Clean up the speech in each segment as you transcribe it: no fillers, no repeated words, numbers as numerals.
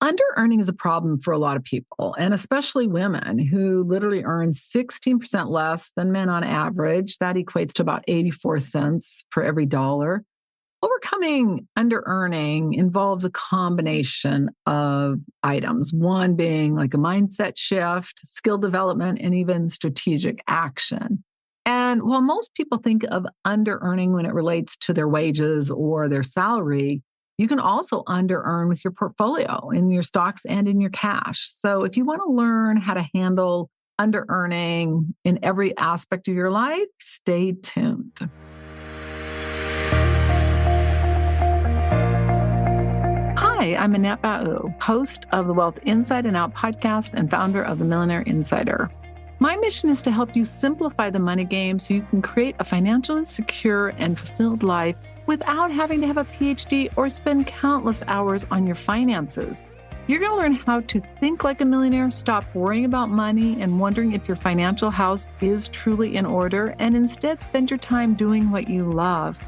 Under-earning is a problem for a lot of people, and especially women who literally earn 16% less than men on average. That equates to about 84 cents per every dollar. Overcoming under-earning involves a combination of items, one being like a mindset shift, skill development, and even strategic action. And while most people think of under-earning when it relates to their wages or their salary, you can also under-earn with your portfolio in your stocks and in your cash. So if you want to learn how to handle under-earning in every aspect of your life, stay tuned. Hi, I'm Annette Bau, host of the Wealth Inside and Out podcast and founder of the Millionaire Insider. My mission is to help you simplify the money game so you can create a financially secure and fulfilled life without having to have a PhD or spend countless hours on your finances. You're going to learn how to think like a millionaire, stop worrying about money and wondering if your financial house is truly in order, and instead spend your time doing what you love.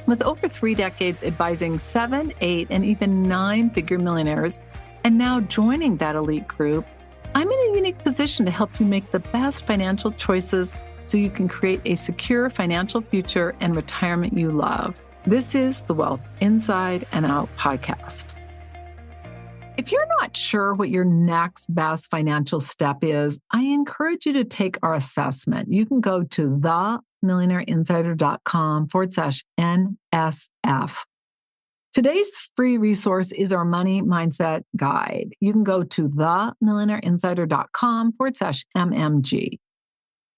With over 3 decades advising 7, 8, and even 9-figure millionaires, and now joining that elite group, I'm in a unique position to help you make the best financial choices so you can create a secure financial future and retirement you love. This is the Wealth Inside and Out podcast. If you're not sure what your next best financial step is, I encourage you to take our assessment. You can go to themillionaireinsider.com/NSF. Today's free resource is our money mindset guide. You can go to themillionaireinsider.com/MMG.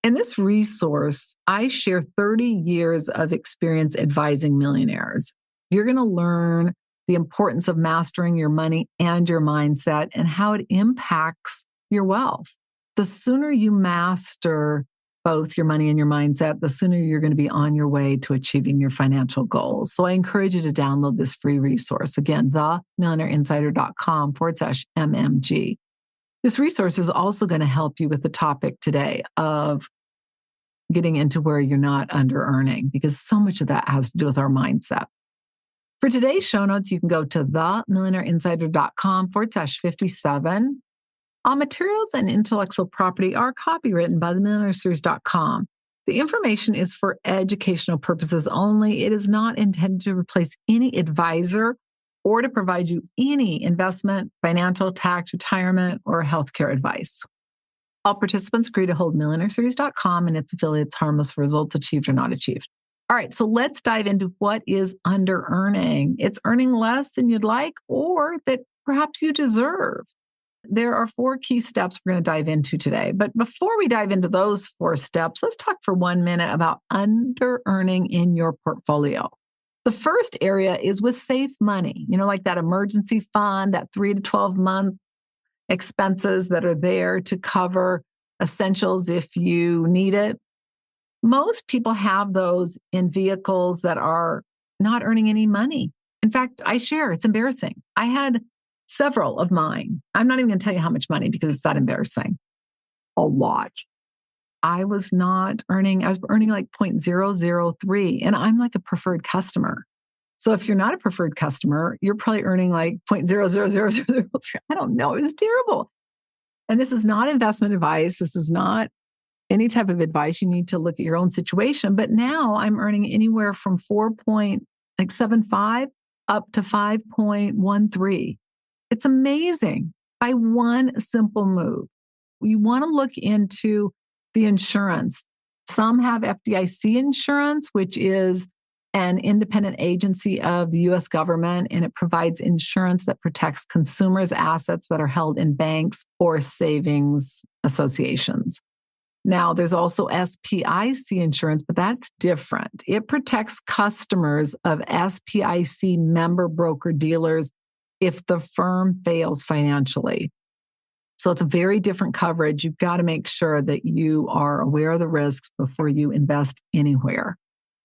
In this resource, I share 30 years of experience advising millionaires. You're going to learn the importance of mastering your money and your mindset and how it impacts your wealth. The sooner you master both your money and your mindset, the sooner you're going to be on your way to achieving your financial goals. So I encourage you to download this free resource. Again, themillionaireinsider.com/MMG. This resource is also going to help you with the topic today of getting into where you're not under-earning, because so much of that has to do with our mindset. For today's show notes, you can go to themillionaireinsider.com/57. All materials and intellectual property are copywritten by themillionaireseries.com. The information is for educational purposes only. It is not intended to replace any advisor or to provide you any investment, financial, tax, retirement, or healthcare advice. All participants agree to hold millionaireseries.com and its affiliates harmless for results achieved or not achieved. All right, so let's dive into what is under-earning. It's earning less than you'd like or that perhaps you deserve. There are 4 key steps we're going to dive into today. But before we dive into those 4 steps, let's talk for 1 minute about under-earning in your portfolio. The first area is with safe money, like that emergency fund, that 3 to 12 month expenses that are there to cover essentials if you need it. Most people have those in vehicles that are not earning any money. In fact, I share, it's embarrassing. I had several of mine. I'm not even going to tell you how much money because it's that embarrassing. A lot. I was earning like 0.003, and I'm like a preferred customer. So if you're not a preferred customer, you're probably earning like 0.00003. I don't know. It was terrible. And this is not investment advice. This is not any type of advice. You need to look at your own situation. But now I'm earning anywhere from 4.75 up to 5.13. It's amazing by one simple move. You want to look into the insurance. Some have FDIC insurance, which is an independent agency of the U.S. government, and it provides insurance that protects consumers' assets that are held in banks or savings associations. Now, there's also SPIC insurance, but that's different. It protects customers of SPIC member broker dealers if the firm fails financially. So it's a very different coverage. You've got to make sure that you are aware of the risks before you invest anywhere.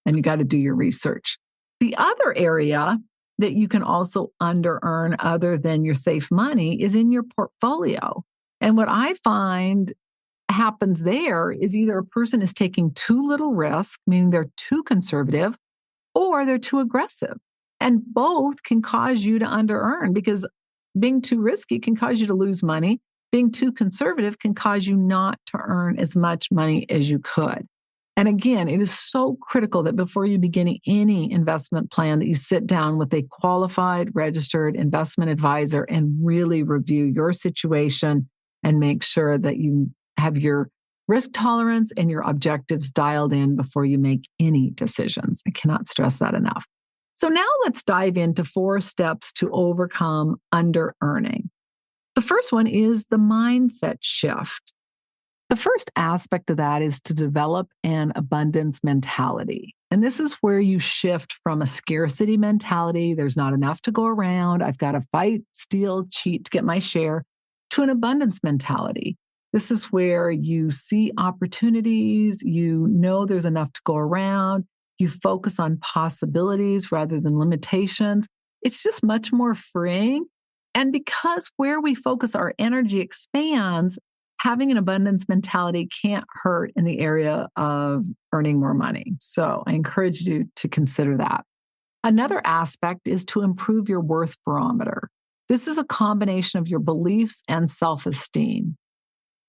And you got to do your research. The other area that you can also under-earn other than your safe money is in your portfolio. And what I find happens there is either a person is taking too little risk, meaning they're too conservative, or they're too aggressive. And both can cause you to under-earn because Being too risky can cause you to lose money. Being too conservative can cause you not to earn as much money as you could. And again, it is so critical that before you begin any investment plan that you sit down with a qualified, registered investment advisor and really review your situation and make sure that you have your risk tolerance and your objectives dialed in before you make any decisions. I cannot stress that enough. So now let's dive into 4 steps to overcome under-earning. The first one is the mindset shift. The first aspect of that is to develop an abundance mentality. And this is where you shift from a scarcity mentality, there's not enough to go around, I've got to fight, steal, cheat to get my share, to an abundance mentality. This is where you see opportunities, you know there's enough to go around, you focus on possibilities rather than limitations. It's just much more freeing. And because where we focus our energy expands, having an abundance mentality can't hurt in the area of earning more money. So I encourage you to consider that. Another aspect is to improve your worth barometer. This is a combination of your beliefs and self-esteem.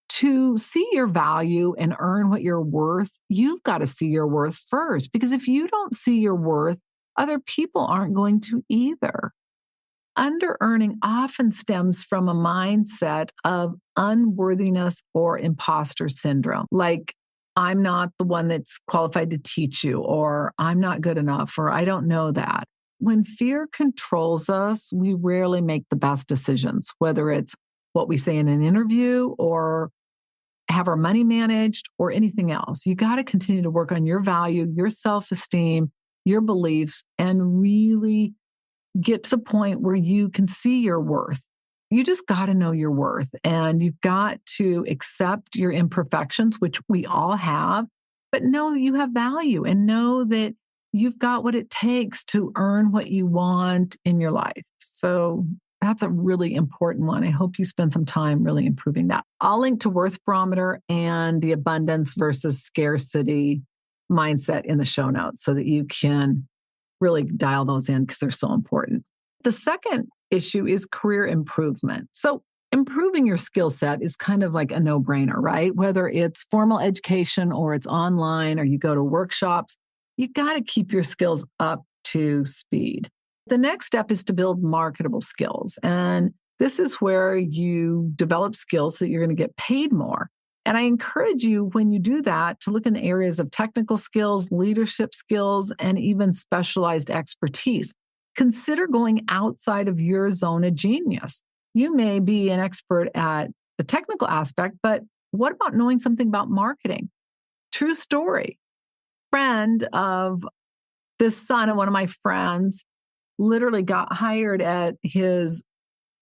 To see your value and earn what you're worth, you've got to see your worth first, because if you don't see your worth, other people aren't going to either. Under-earning often stems from a mindset of unworthiness or imposter syndrome, like I'm not the one that's qualified to teach you, or I'm not good enough, or I don't know that. When fear controls us, we rarely make the best decisions, whether it's what we say in an interview or have our money managed or anything else. You got to continue to work on your value, your self-esteem, your beliefs, and really get to the point where you can see your worth. You just got to know your worth, and you've got to accept your imperfections, which we all have, but know that you have value and know that you've got what it takes to earn what you want in your life. So that's a really important one. I hope you spend some time really improving that. I'll link to Worth Barometer and the abundance versus scarcity mindset in the show notes so that you can really dial those in because they're so important. The second issue is career improvement. So improving your skill set is kind of like a no-brainer, right? Whether it's formal education or it's online or you go to workshops, you got to keep your skills up to speed. The next step is to build marketable skills. And this is where you develop skills so that you're going to get paid more. And I encourage you, when you do that, to look in the areas of technical skills, leadership skills, and even specialized expertise. Consider going outside of your zone of genius. You may be an expert at the technical aspect, but what about knowing something about marketing? True story. Friend of the son of one of my friends literally got hired at his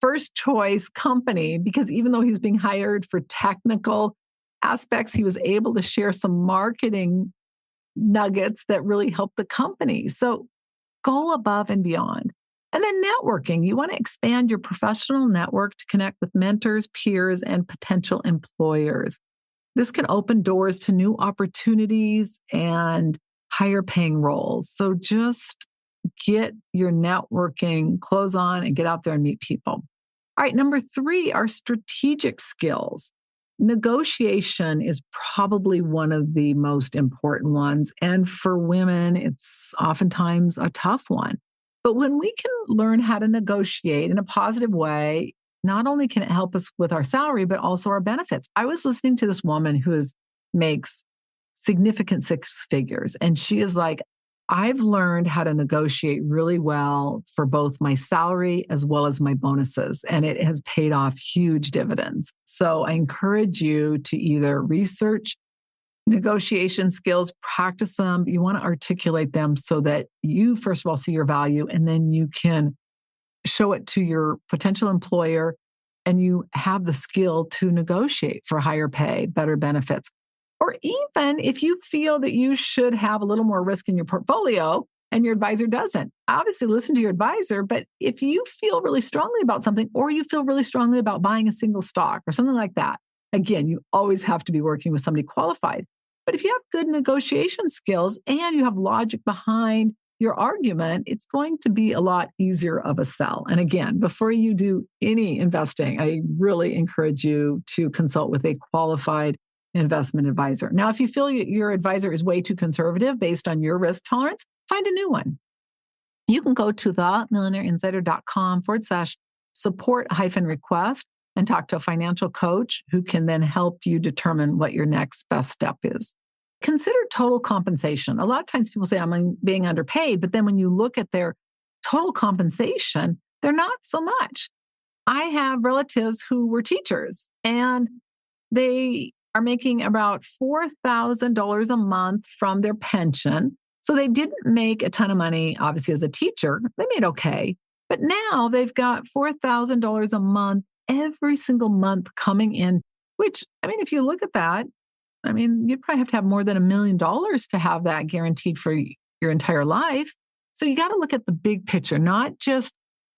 first choice company because even though he was being hired for technical aspects, he was able to share some marketing nuggets that really helped the company. So go above and beyond. And then networking. You want to expand your professional network to connect with mentors, peers, and potential employers. This can open doors to new opportunities and higher paying roles. So just get your networking clothes on and get out there and meet people. All right, number 3 are strategic skills. Negotiation is probably one of the most important ones. And for women, it's oftentimes a tough one. But when we can learn how to negotiate in a positive way, not only can it help us with our salary, but also our benefits. I was listening to this woman who makes significant 6 figures. And she is like, I've learned how to negotiate really well for both my salary as well as my bonuses, and it has paid off huge dividends. So I encourage you to either research negotiation skills, practice them. You want to articulate them so that you, first of all, see your value, and then you can show it to your potential employer, and you have the skill to negotiate for higher pay, better benefits. Or even if you feel that you should have a little more risk in your portfolio and your advisor doesn't, obviously listen to your advisor. But if you feel really strongly about something, or you feel really strongly about buying a single stock or something like that, again, you always have to be working with somebody qualified. But if you have good negotiation skills and you have logic behind your argument, it's going to be a lot easier of a sell. And again, before you do any investing, I really encourage you to consult with a qualified investment advisor. Now, if you feel your advisor is way too conservative based on your risk tolerance, find a new one. You can go to themillionaireinsider.com/support-request and talk to a financial coach who can then help you determine what your next best step is. Consider total compensation. A lot of times people say, I'm being underpaid, but then when you look at their total compensation, they're not so much. I have relatives who were teachers and they are making about $4,000 a month from their pension. So they didn't make a ton of money, obviously, as a teacher. They made okay. But now they've got $4,000 a month every single month coming in, which, I mean, if you look at that, I mean, you'd probably have to have more than $1 million to have that guaranteed for your entire life. So you got to look at the big picture, not just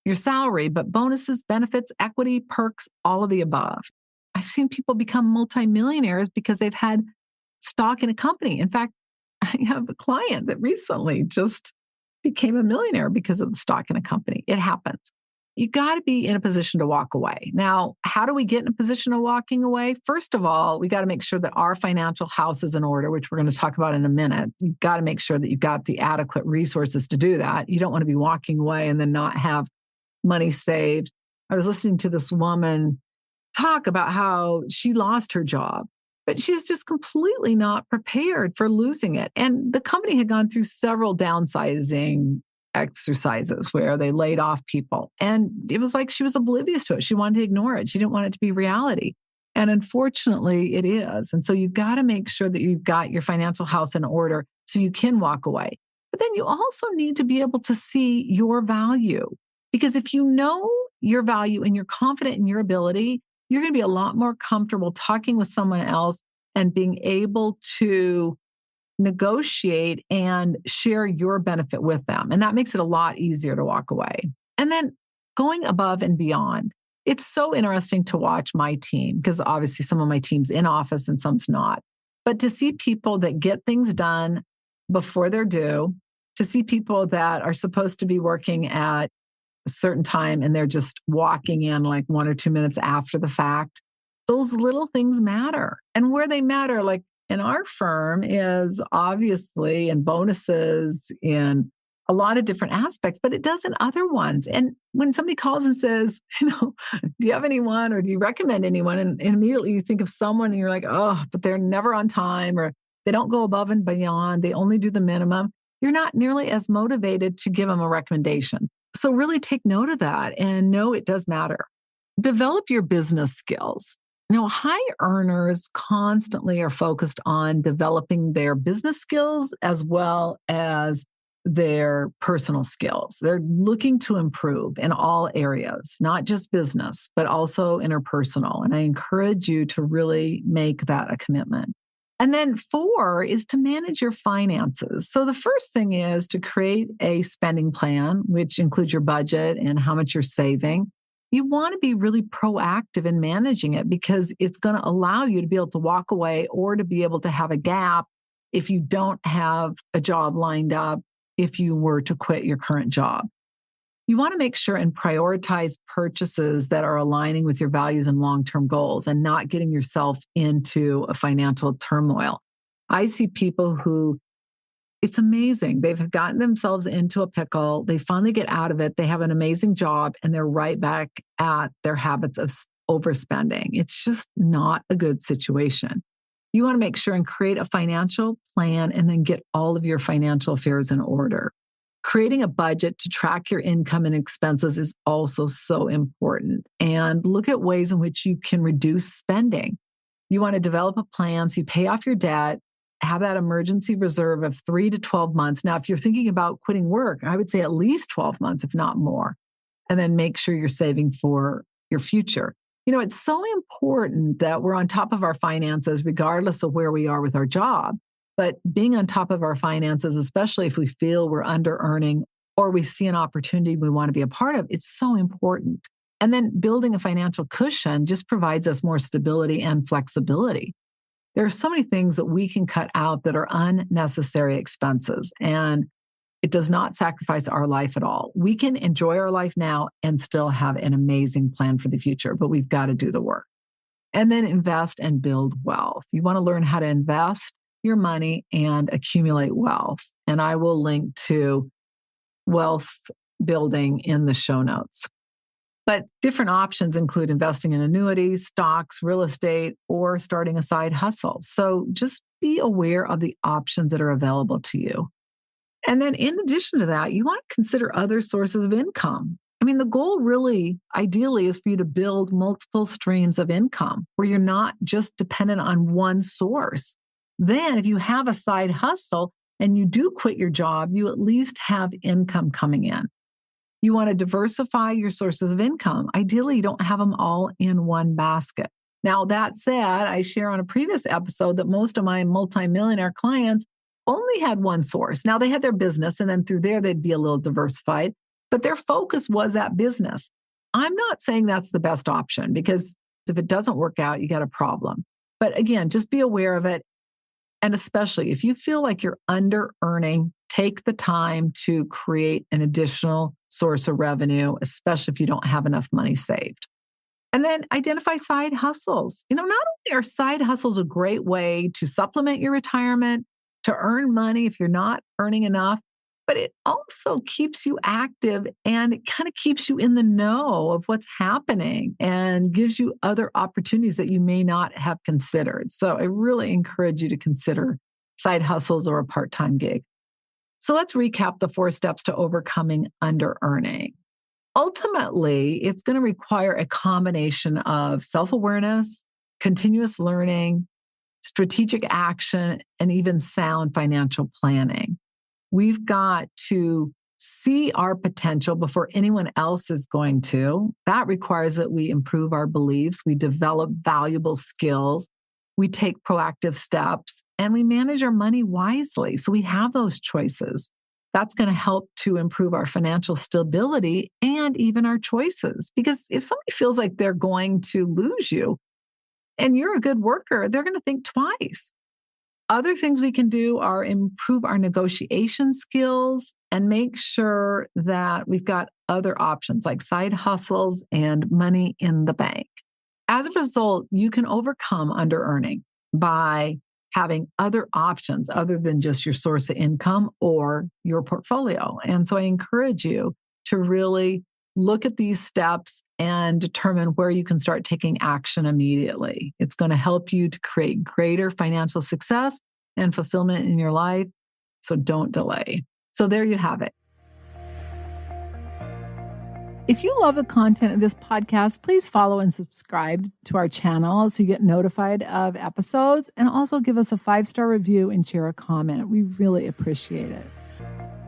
your salary, but bonuses, benefits, equity, perks, all of the above. I've seen people become multimillionaires because they've had stock in a company. In fact, I have a client that recently just became a millionaire because of the stock in a company. It happens. You got to be in a position to walk away. Now, how do we get in a position of walking away? First of all, we got to make sure that our financial house is in order, which we're going to talk about in a minute. You've got to make sure that you've got the adequate resources to do that. You don't want to be walking away and then not have money saved. I was listening to this woman talk about how she lost her job, but she's just completely not prepared for losing it. And the company had gone through several downsizing exercises where they laid off people. And it was like she was oblivious to it. She wanted to ignore it. She didn't want it to be reality. And unfortunately, it is. And so you've got to make sure that you've got your financial house in order so you can walk away. But then you also need to be able to see your value. Because if you know your value and you're confident in your ability, you're going to be a lot more comfortable talking with someone else and being able to negotiate and share your benefit with them. And that makes it a lot easier to walk away. And then going above and beyond. It's so interesting to watch my team because obviously some of my team's in office and some's not. But to see people that get things done before they're due, to see people that are supposed to be working at a certain time and they're just walking in like 1 or 2 minutes after the fact, those little things matter. And where they matter, like in our firm, is obviously in bonuses, in a lot of different aspects, but it does in other ones. And when somebody calls and says, do you have anyone or do you recommend anyone? And immediately you think of someone and you're like, oh, but they're never on time or they don't go above and beyond. They only do the minimum. You're not nearly as motivated to give them a recommendation. So really take note of that and know it does matter. Develop your business skills. High earners constantly are focused on developing their business skills as well as their personal skills. They're looking to improve in all areas, not just business, but also interpersonal. And I encourage you to really make that a commitment. And then 4 is to manage your finances. So the first thing is to create a spending plan, which includes your budget and how much you're saving. You want to be really proactive in managing it because it's going to allow you to be able to walk away or to be able to have a gap if you don't have a job lined up if you were to quit your current job. You want to make sure and prioritize purchases that are aligning with your values and long-term goals and not getting yourself into a financial turmoil. I see people who, it's amazing. They've gotten themselves into a pickle. They finally get out of it. They have an amazing job and they're right back at their habits of overspending. It's just not a good situation. You want to make sure and create a financial plan and then get all of your financial affairs in order. Creating a budget to track your income and expenses is also so important. And look at ways in which you can reduce spending. You want to develop a plan so you pay off your debt, have that emergency reserve of 3 to 12 months. Now, if you're thinking about quitting work, I would say at least 12 months, if not more. And then make sure you're saving for your future. It's so important that we're on top of our finances, regardless of where we are with our job. But being on top of our finances, especially if we feel we're under earning or we see an opportunity we want to be a part of, it's so important. And then building a financial cushion just provides us more stability and flexibility. There are so many things that we can cut out that are unnecessary expenses. And It does not sacrifice our life at all. We can enjoy our life now and still have an amazing plan for the future, but we've got to do the work. And then invest and build wealth. You want to learn how to invest your money and accumulate wealth. And I will link to wealth building in the show notes. But different options include investing in annuities, stocks, real estate, or starting a side hustle. So just be aware of the options that are available to you. And then in addition to that, you want to consider other sources of income. I mean, the goal really, ideally, is for you to build multiple streams of income where you're not just dependent on one source. Then if you have a side hustle and you do quit your job, you at least have income coming in. You want to diversify your sources of income. Ideally, you don't have them all in one basket. Now, that said, I share on a previous episode that most of my multimillionaire clients only had one source. Now, they had their business, and then through there, they'd be a little diversified, but their focus was that business. I'm not saying that's the best option, because if it doesn't work out, you got a problem. But again, just be aware of it. And especially if you feel like you're under earning, take the time to create an additional source of revenue, especially if you don't have enough money saved. And then identify side hustles. Not only are side hustles a great way to supplement your retirement, to earn money if you're not earning enough, but it also keeps you active and it kind of keeps you in the know of what's happening and gives you other opportunities that you may not have considered. So I really encourage you to consider side hustles or a part-time gig. So let's recap the 4 steps to overcoming under-earning. Ultimately, it's going to require a combination of self-awareness, continuous learning, strategic action, and even sound financial planning. We've got to see our potential before anyone else is going to. That requires that we improve our beliefs, we develop valuable skills, we take proactive steps, and we manage our money wisely. So we have those choices. That's going to help to improve our financial stability and even our choices. Because if somebody feels like they're going to lose you and you're a good worker, they're going to think twice. Other things we can do are improve our negotiation skills and make sure that we've got other options like side hustles and money in the bank. As a result, you can overcome under-earning by having other options other than just your source of income or your portfolio. And so I encourage you to really look at these steps and determine where you can start taking action immediately. It's going to help you to create greater financial success and fulfillment in your life. So don't delay. So there you have it. If you love the content of this podcast, please follow and subscribe to our channel so you get notified of episodes, and also give us a 5-star review and share a comment. We really appreciate it.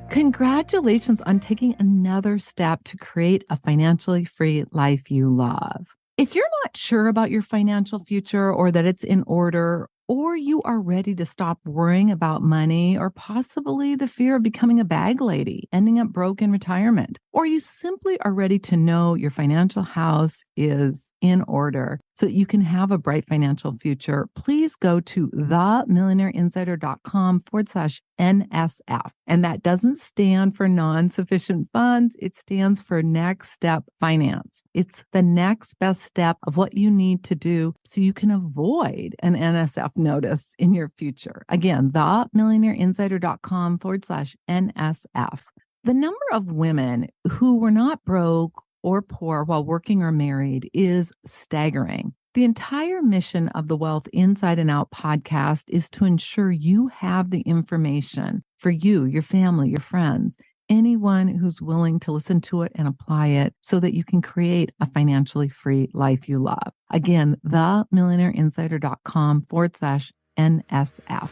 Congratulations on taking another step to create a financially free life you love. If you're not sure about your financial future or that it's in order, or you are ready to stop worrying about money, or possibly the fear of becoming a bag lady, ending up broke in retirement, or you simply are ready to know your financial house is in order so that you can have a bright financial future, please go to themillionaireinsider.com/NSF. And that doesn't stand for non-sufficient funds. It stands for Next Step Finance. It's the next best step of what you need to do so you can avoid an NSF notice in your future. Again, themillionaireinsider.com/NSF. The number of women who were not broke or poor while working or married is staggering. The entire mission of the Wealth Inside and Out podcast is to ensure you have the information for you, your family, your friends, anyone who's willing to listen to it and apply it so that you can create a financially free life you love. Again, themillionaireinsider.com/NSF.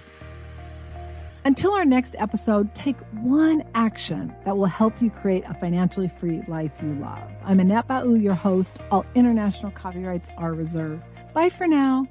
Until our next episode, take one action that will help you create a financially free life you love. I'm Annette Ba'u, your host. All international copyrights are reserved. Bye for now.